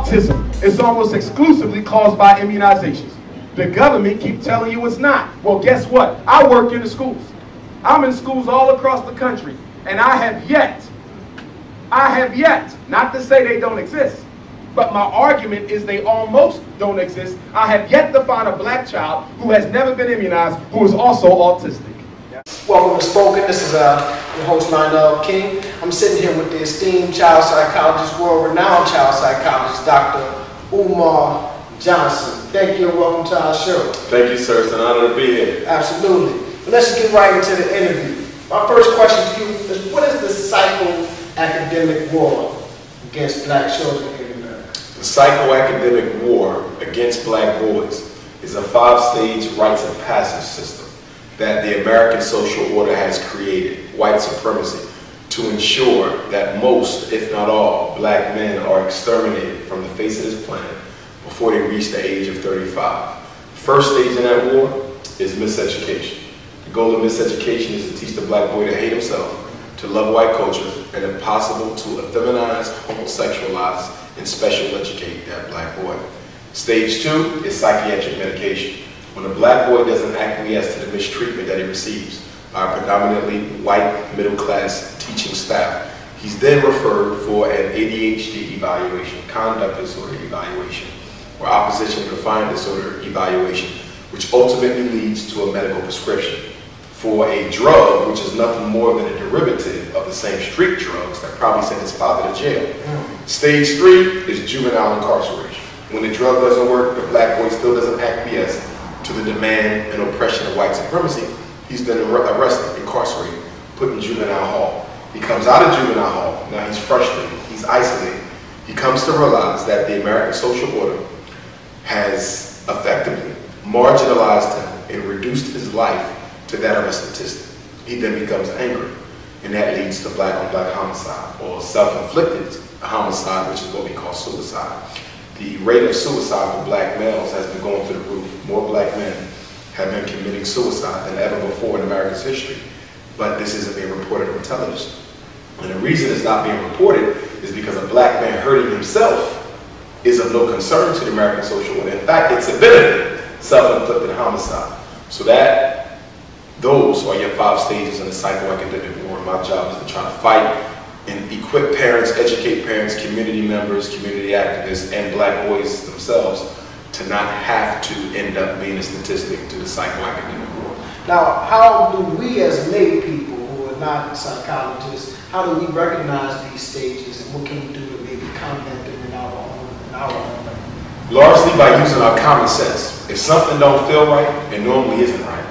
autism is almost exclusively caused by immunizations. The government keeps telling you it's not. Well, guess what? I work in the schools. I'm in schools all across the country, and I have yet, not to say they don't exist, but my argument is they almost don't exist. I have yet to find a black child who has never been immunized who is also autistic. Welcome to Spoken. This is your host, Lionel King. I'm sitting here with the esteemed child psychologist, world-renowned child psychologist, Dr. Umar Johnson. Thank you and welcome to our show. Thank you, sir. It's an honor to be here. Absolutely. But let's just get right into the interview. My first question to you is, what is the psycho-academic war against black children in America? The psycho-academic war against black boys is a 5-stage rites of passage system that the American social order has created, white supremacy, to ensure that most, if not all, black men are exterminated from the face of this planet before they reach the age of 35. The first stage in that war is miseducation. The goal of miseducation is to teach the black boy to hate himself, to love white culture, and if possible, to effeminize, homosexualize, and special educate that black boy. Stage 2 is psychiatric medication. When a black boy doesn't acquiesce to the mistreatment that he receives by a predominantly white middle-class teaching staff, he's then referred for an ADHD evaluation, conduct disorder evaluation, or opposition defiant disorder evaluation, which ultimately leads to a medical prescription for a drug which is nothing more than a derivative of the same street drugs that probably sent his father to jail. Stage 3 is juvenile incarceration. When the drug doesn't work, the black boy still doesn't acquiesce to the demand and oppression of white supremacy, he's then arrested, incarcerated, put in juvenile hall. He comes out of juvenile hall, now he's frustrated, he's isolated. He comes to realize that the American social order has effectively marginalized him and reduced his life to that of a statistic. He then becomes angry, and that leads to black-on-black homicide, or self-inflicted homicide, which is what we call suicide. The rate of suicide for black males has been going through the roof. More black men have been committing suicide than ever before in America's history, but this isn't being reported on television. And the reason it's not being reported is because a black man hurting himself is of no concern to the American social order. In fact, it's a benefit, self-inflicted homicide. So those are your 5 stages in the psychoacademic war. My job is to try to fight and equip parents, educate parents, community members, community activists, and black boys themselves to not have to end up being a statistic to the psychoacademic war. Now, how do we as lay people who are not psychologists, how do we recognize these stages and what can we do to maybe combat them in our own way? Largely by using our common sense. If something don't feel right, it normally isn't right.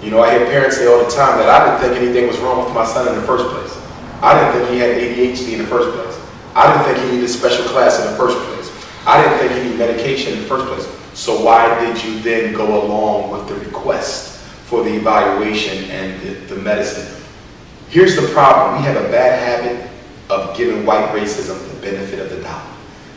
You know, I hear parents say all the time that I didn't think anything was wrong with my son in the first place. I didn't think he had ADHD in the first place. I didn't think he needed special class in the first place. I didn't think he needed medication in the first place. So why did you then go along with the request for the evaluation and the medicine? Here's the problem. We have a bad habit of giving white racism the benefit of the doubt.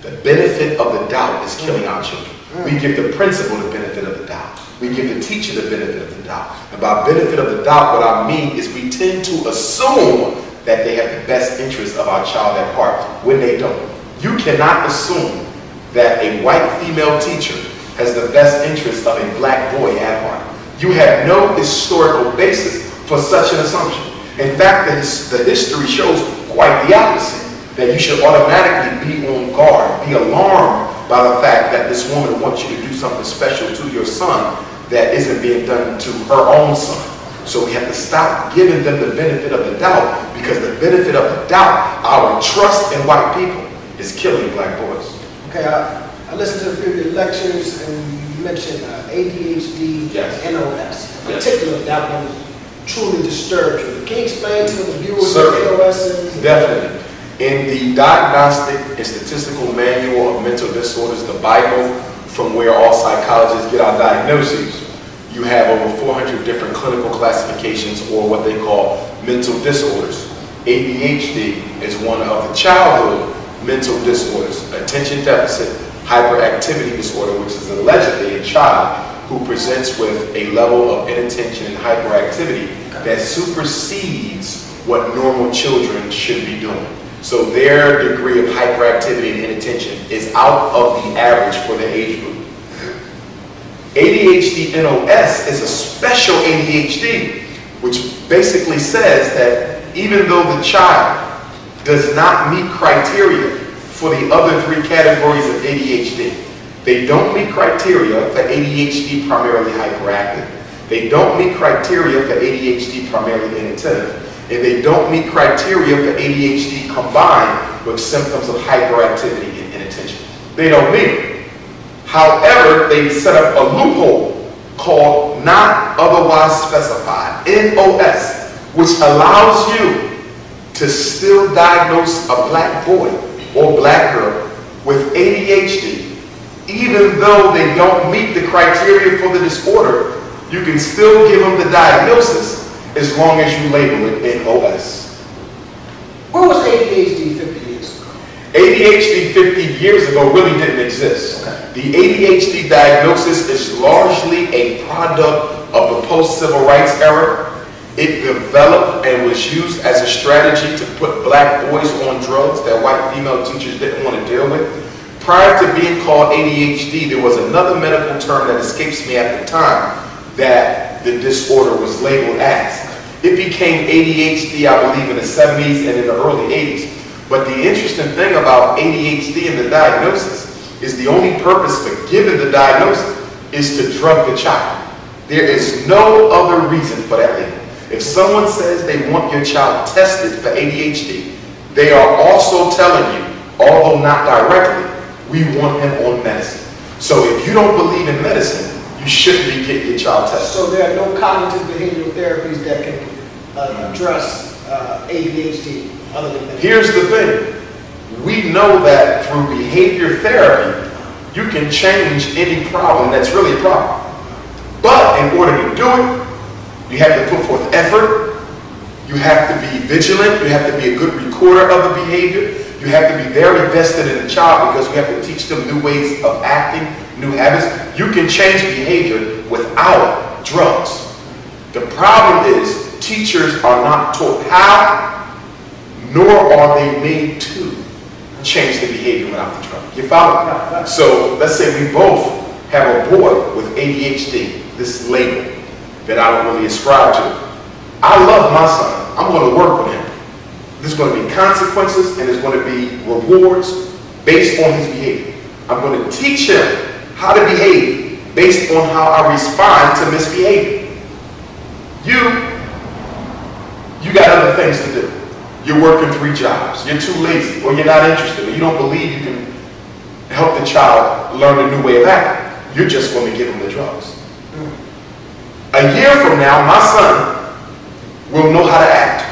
The benefit of the doubt is killing our children. We give the principal the benefit of the doubt. We give the teacher the benefit of the doubt. And by benefit of the doubt, what I mean is we tend to assume that they have the best interest of our child at heart when they don't. You cannot assume that a white female teacher has the best interest of a black boy at heart. You have no historical basis for such an assumption. In fact, the history shows quite the opposite, that you should automatically be on guard, be alarmed by the fact that this woman wants you to do something special to your son that isn't being done to her own son. So we have to stop giving them the benefit of the doubt, because the benefit of the doubt, our trust in white people, is killing black boys. Okay, I listened to a few of your lectures and you mentioned ADHD, yes, and NOS. In yes, particular, that one truly disturbed you. Can you explain to the viewers what NOS is? Definitely. In the Diagnostic and Statistical Manual of Mental Disorders, the Bible from where all psychologists get our diagnoses, you have over 400 different clinical classifications, or what they call mental disorders. ADHD is one of the childhood mental disorders, attention deficit hyperactivity disorder, which is allegedly a child who presents with a level of inattention and hyperactivity that supersedes what normal children should be doing. So their degree of hyperactivity and inattention is out of the average for the age group. ADHD NOS is a special ADHD, which basically says that even though the child does not meet criteria for the other 3 categories of ADHD, they don't meet criteria for ADHD primarily hyperactive, they don't meet criteria for ADHD primarily inattentive, and they don't meet criteria for ADHD combined with symptoms of hyperactivity and inattention. They don't meet it. However, they set up a loophole called Not Otherwise Specified, NOS, which allows you to still diagnose a black boy or black girl with ADHD, even though they don't meet the criteria for the disorder. You can still give them the diagnosis as long as you label it NOS. Where was ADHD 50 years ago? ADHD 50 years ago really didn't exist. Okay. The ADHD diagnosis is largely a product of the post-civil rights era. It developed and was used as a strategy to put black boys on drugs that white female teachers didn't want to deal with. Prior to being called ADHD, there was another medical term that escapes me at the time that the disorder was labeled as. It became ADHD, I believe, in the 70s and in the early 80s. But the interesting thing about ADHD and the diagnosis is the only purpose for giving the diagnosis is to drug the child. There is no other reason for that label. If someone says they want your child tested for ADHD, they are also telling you, although not directly, we want him on medicine. So if you don't believe in medicine, you shouldn't be getting your child tested. So there are no cognitive behavioral therapies that can address ADHD other than that? Here's the thing. We know that through behavior therapy, you can change any problem that's really a problem. But in order to do it, you have to put forth effort. You have to be vigilant. You have to be a good recorder of the behavior. You have to be very vested in the child because you have to teach them new ways of acting, new habits. You can change behavior without drugs. The problem is teachers are not taught how, nor are they made to change the behavior without the drug. You follow me? So let's say we both have a boy with ADHD, this label that I don't really ascribe to. I love my son. I'm going to work with him. There's going to be consequences and there's going to be rewards based on his behavior. I'm going to teach him how to behave based on how I respond to misbehavior. You got other things to do. You're working 3 jobs. You're too lazy, or you're not interested, or you don't believe you can help the child learn a new way of acting. You're just going to give him the drugs. A year from now, my son will know how to act.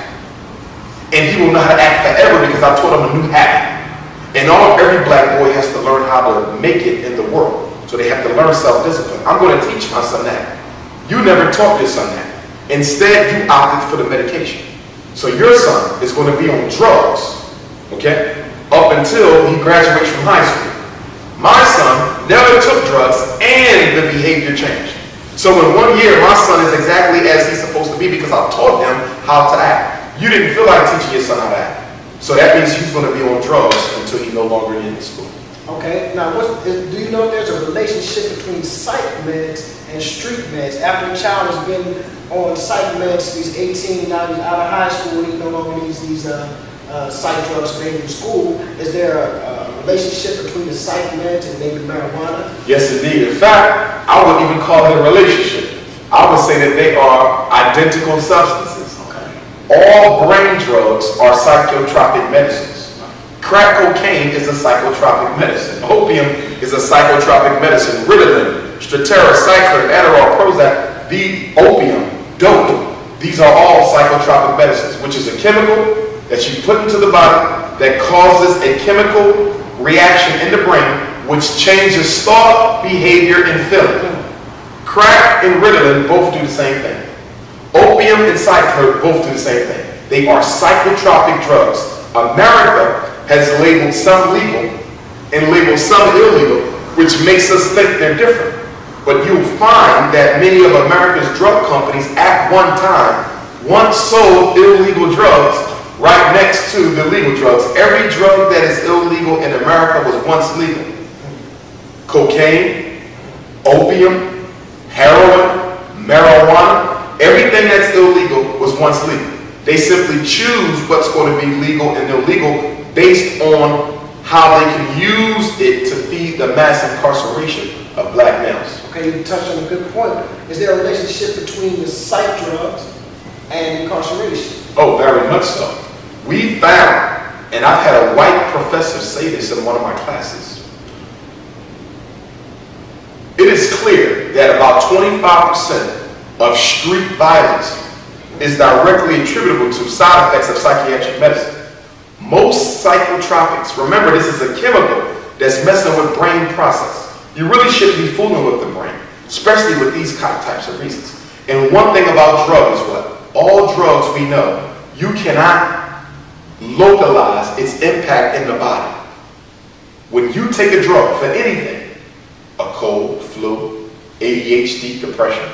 And he will know how to act forever because I taught him a new habit. And every black boy has to learn how to make it in the world. So they have to learn self-discipline. I'm going to teach my son that. You never taught your son that. Instead, you opted for the medication. So your son is going to be on drugs, okay, up until he graduates from high school. My son never took drugs and the behavior changed. So in 1 year, my son is exactly as he's supposed to be because I taught him how to act. You didn't feel like teaching your son how to act. So that means he's going to be on drugs until he no longer needs school. Okay, now do you know if there's a relationship between psych meds and street meds? After a child has been on psych meds, he's 18, now he's out of high school, he no longer needs these psych drugs to in school. Is there a relationship between the psych meds and maybe marijuana? Yes, indeed. In fact, I wouldn't even call it a relationship. I would say that they are identical substances. Okay. All brain drugs are psychotropic medicines. Crack cocaine is a psychotropic medicine. Opium is a psychotropic medicine. Ritalin, Strattera, Cyclin, Adderall, Prozac, the opium, dope, these are all psychotropic medicines, which is a chemical that you put into the body that causes a chemical reaction in the brain which changes thought, behavior, and feeling. Crack and Ritalin both do the same thing. Opium and Cyclin both do the same thing. They are psychotropic drugs. America has labeled some legal and labeled some illegal, which makes us think they're different. But you'll find that many of America's drug companies at one time once sold illegal drugs right next to the legal drugs. Every drug that is illegal in America was once legal. Cocaine, opium, heroin, marijuana, everything that's illegal was once legal. They simply choose what's going to be legal and illegal based on how they can use it to feed the mass incarceration of black males. Okay, you touched on a good point. Is there a relationship between the psych drugs and incarceration? Oh, very much so. We found, and I've had a white professor say this in one of my classes, it is clear that about 25% of street violence is directly attributable to side effects of psychiatric medicine. Most psychotropics, remember this is a chemical that's messing with brain process. You really shouldn't be fooling with the brain, especially with these types of reasons. And one thing about drugs is what? All drugs we know, you cannot localize its impact in the body. When you take a drug for anything, a cold, flu, ADHD, depression,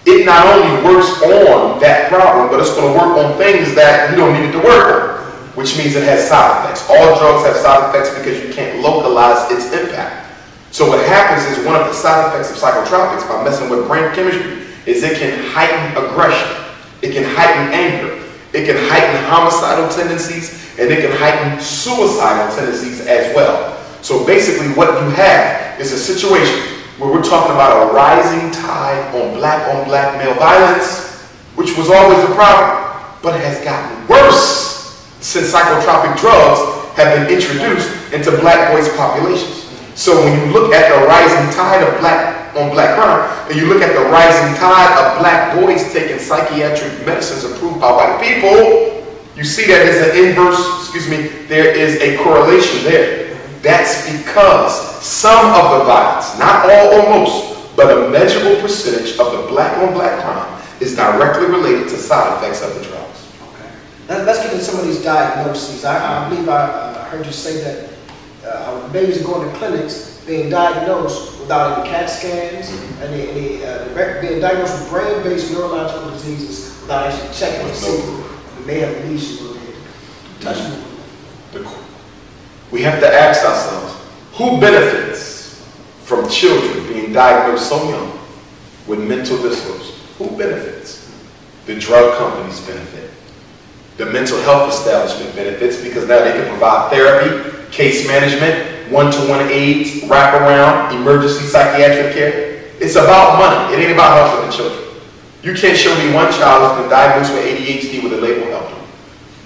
it not only works on that problem, but it's going to work on things that you don't need it to work on, which means it has side effects. All drugs have side effects because you can't localize its impact. So what happens is one of the side effects of psychotropics by messing with brain chemistry is it can heighten aggression, it can heighten anger, it can heighten homicidal tendencies, and it can heighten suicidal tendencies as well. So basically what you have is a situation where we're talking about a rising tide on black male violence, which was always a problem, but has gotten worse since psychotropic drugs have been introduced into black boys' populations. So when you look at the rising tide of black on black crime, and you look at the rising tide of black boys taking psychiatric medicines approved by white people, you see that there's an inverse, there is a correlation there. That's because some of the violence, not all or most, but a measurable percentage of the black on black crime is directly related to side effects of the drugs. Okay. Let's get into some of these diagnoses. I believe I heard you say that babies are going to clinics being diagnosed without any CAT scans, and being diagnosed with brain-based neurological diseases without actually checking to see if they have lesions or touch me. We have to ask ourselves, who benefits from children being diagnosed so young with mental disorders? Who benefits? The drug companies benefit. The mental health establishment benefits because now they can provide therapy, case management, one-to-one aids, wraparound, emergency psychiatric care. It's about money. It ain't about helping the children. You can't show me one child who's been diagnosed with ADHD with a label helping.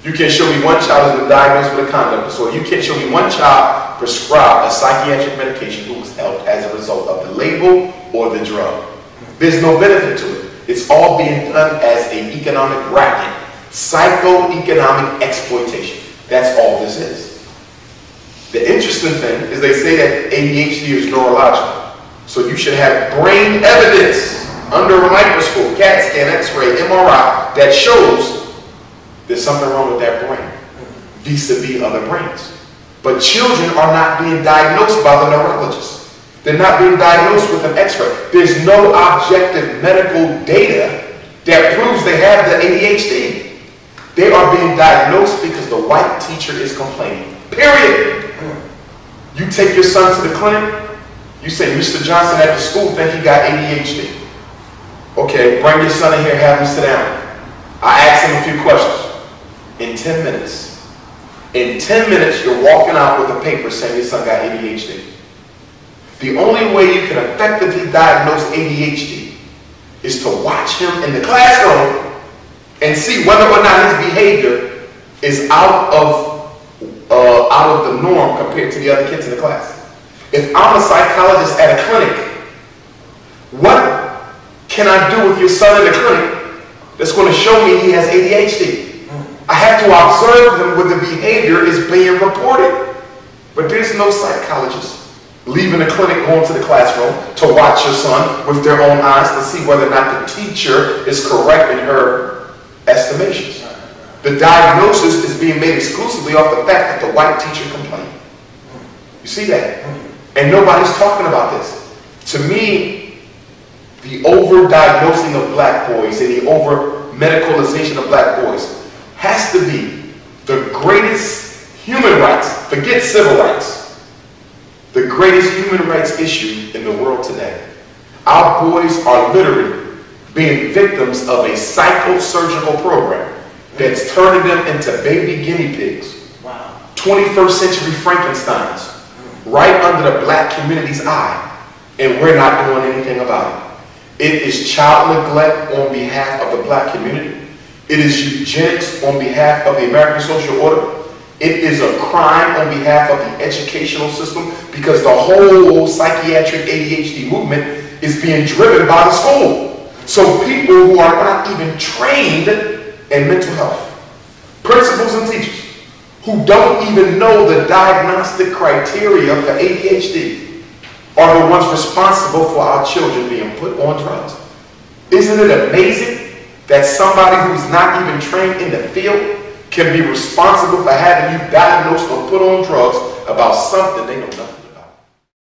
You can't show me one child who's been diagnosed with a conduct disorder. You can't show me one child prescribed a psychiatric medication who was helped as a result of the label or the drug. There's no benefit to it. It's all being done as an economic racket, psychoeconomic exploitation. That's all this is. The interesting thing is they say that ADHD is neurological. So you should have brain evidence under a microscope, CAT scan, X-ray, MRI, that shows there's something wrong with that brain vis-a-vis other brains. But children are not being diagnosed by the neurologist. They're not being diagnosed with an X-ray. There's no objective medical data that proves they have the ADHD. They are being diagnosed because the white teacher is complaining. Period. You take your son to the clinic, you say, Mr. Johnson at the school think he got ADHD. Okay, bring your son in here, have him sit down. I ask him a few questions. In 10 minutes. In 10 minutes, you're walking out with a paper saying your son got ADHD. The only way you can effectively diagnose ADHD is to watch him in the classroom and see whether or not his behavior is out of the norm compared to the other kids in the class. If I'm a psychologist at a clinic, what can I do with your son in the clinic that's going to show me he has ADHD? I have to observe them when the behavior is being reported. But there's no psychologist leaving the clinic, going to the classroom to watch your son with their own eyes to see whether or not the teacher is correct in her estimations. The diagnosis is being made exclusively off the fact that the white teacher complained. You see that? And nobody's talking about this. To me, the over-diagnosing of black boys and the over-medicalization of black boys has to be the greatest human rights, forget civil rights, the greatest human rights issue in the world today. Our boys are literally being victims of a psychosurgical program that's turning them into baby guinea pigs. Wow. 21st century Frankensteins, right under the black community's eye, and we're not doing anything about it. It is child neglect on behalf of the black community. It is eugenics on behalf of the American social order. It is a crime on behalf of the educational system, because the whole psychiatric ADHD movement is being driven by the school. So people who are not even trained in mental health, principals and teachers, who don't even know the diagnostic criteria for ADHD, are the ones responsible for our children being put on drugs. Isn't it amazing that somebody who's not even trained in the field can be responsible for having you diagnosed or put on drugs about something they know nothing